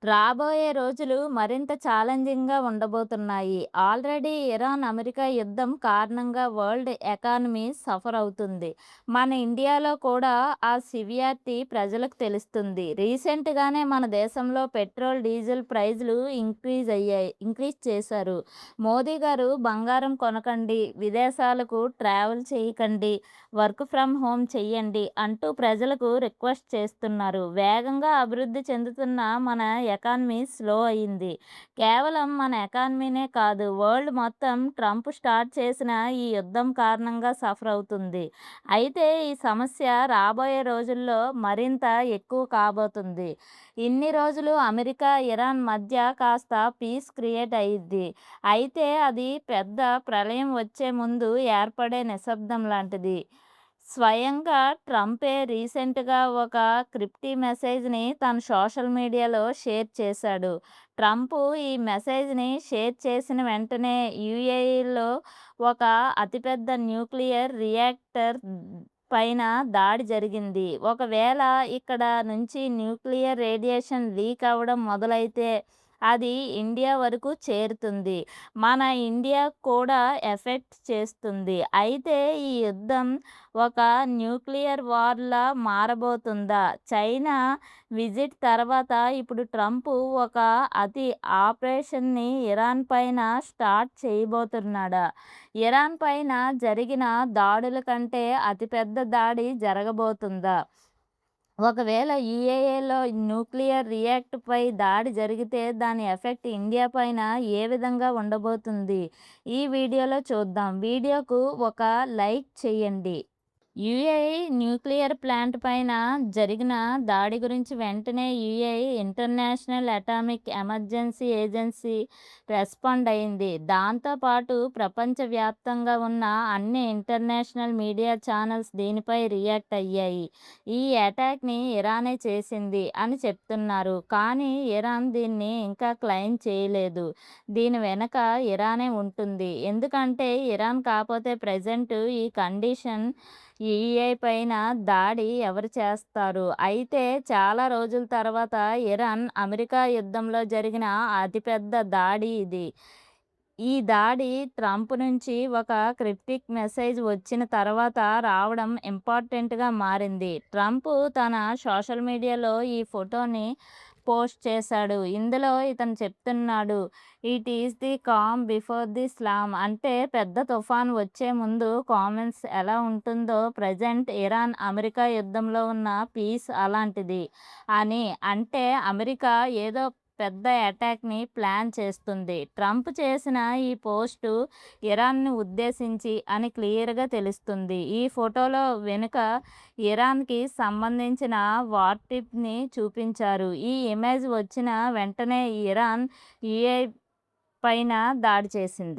రాబోయే రోజులు మరింత ఛాలెంజింగ్‌గా ఉండబోతున్నాయి. ఆల్రెడీ ఇరాన్, అమెరికా యుద్ధం కారణంగా వరల్డ్ ఎకానమీ సఫర్ అవుతుంది. మన ఇండియాలో కూడా ఆ సివియారిటీ ప్రజలకు తెలుస్తుంది. రీసెంట్‌గానే మన దేశంలో పెట్రోల్, డీజిల్ ప్రైజులు ఇంక్రీజ్ చేశారు. మోదీ గారు బంగారం కొనకండి, విదేశాలకు ట్రావెల్ చేయకండి, వర్క్ ఫ్రమ్ హోమ్ చెయ్యండి అంటూ ప్రజలకు రిక్వెస్ట్ చేస్తున్నారు. వేగంగా అభివృద్ధి చెందుతున్న మన ఎకానమీ స్లో అయింది. కేవలం మన ఎకానమీనే కాదు, వరల్డ్ మొత్తం ట్రంప్ స్టార్ట్ చేసిన ఈ యుద్ధం కారణంగా సఫర్ అవుతుంది. అయితే ఈ సమస్య రాబోయే రోజుల్లో మరింత ఎక్కువ కాబోతుంది. ఇన్ని రోజులు అమెరికా, ఇరాన్ మధ్య కాస్త పీస్ క్రియేట్ అయ్యిద్ది. అయితే అది పెద్ద ప్రళయం వచ్చే ముందు ఏర్పడే నిశ్శబ్దం లాంటిది. స్వయంగా ట్రంపే రీసెంట్‌గా ఒక క్రిప్టీ మెసేజ్‌ని తన సోషల్ మీడియాలో షేర్ చేశాడు. ట్రంప్ ఈ మెసేజ్‌ని షేర్ చేసిన వెంటనే యూఏఈలో ఒక అతిపెద్ద న్యూక్లియర్ రియాక్టర్ పైన దాడి జరిగింది. ఒకవేళ ఇక్కడ నుంచి న్యూక్లియర్ రేడియేషన్ లీక్ అవ్వడం మొదలైతే అది ఇండియా వరకు చేరుతుంది. మన ఇండియా కూడా ఎఫెక్ట్ చేస్తుంది. అయితే ఈ యుద్ధం ఒక న్యూక్లియర్ వార్‌లా మారబోతుందా? చైనా విజిట్ తర్వాత ఇప్పుడు ట్రంప్ ఒక అతి ఆపరేషన్‌ని ఇరాన్ పైన స్టార్ట్ చేయబోతున్నాడా? ఇరాన్ పైన జరిగిన దాడుల కంటే అతిపెద్ద దాడి జరగబోతుందా? ఒకవేళ యూఏఏలో న్యూక్లియర్ రియాక్టర్‌పై దాడి జరిగితే దాని ఎఫెక్ట్ ఇండియా పైన ఏ విధంగా ఉండబోతుంది? ఈ వీడియోలో చూద్దాం. వీడియోకు ఒక లైక్ చేయండి. యూఏఈ న్యూక్లియర్ ప్లాంట్ పైన జరిగిన దాడి గురించి వెంటనే UAE international atomic emergency agency respond అయింది. దాంతోపాటు ప్రపంచవ్యాప్తంగా ఉన్న అన్ని ఇంటర్నేషనల్ మీడియా ఛానల్స్ దీనిపై రియాక్ట్ అయ్యాయి. ఈ అటాక్‌ని ఇరానే చేసింది అని చెప్తున్నారు. కానీ ఇరాన్ దీన్ని ఇంకా క్లెయిమ్ చేయలేదు. దీని వెనక ఇరానే ఉంటుంది. ఎందుకంటే ఇరాన్ కాపోతే ప్రెజెంట్ ఈ కండిషన్ యూఏఈ పైన దాడి ఎవరు చేస్తారు? అయితే చాలా రోజుల తర్వాత ఇరాన్, అమెరికా యుద్ధంలో జరిగిన అతిపెద్ద దాడి ఇది. ఈ దాడి ట్రంప్ నుంచి ఒక క్రిప్టిక్ మెసేజ్ వచ్చిన తర్వాత రావడం ఇంపార్టెంట్‌గా మారింది. ట్రంప్ తన సోషల్ మీడియాలో ఈ ఫోటోని పోస్ట్ చేశాడు. ఇందులో ఇతను చెప్తున్నాడు, "it is the com before the slam" అంటే పెద్ద తుఫాన్ వచ్చే ముందు కామెన్స్ ఎలా ఉంటుందో ప్రెజెంట్ ఇరాన్, అమెరికా యుద్ధంలో ఉన్న పీస్ అలాంటిది అని. అంటే అమెరికా ఏదో పెద్ద అటాక్‌ని ప్లాన్ చేస్తుంది. ట్రంప్ చేసిన ఈ పోస్టు ఇరాన్‌ని ఉద్దేశించి అని క్లియర్‌గా తెలుస్తుంది. ఈ ఫోటోలో వెనుక ఇరాన్‌కి సంబంధించిన వార్ టిప్‌ని చూపించారు. ఈ ఇమేజ్ వచ్చిన వెంటనే ఇరాన్ యూఏఈ పైన దాడి చేసింది.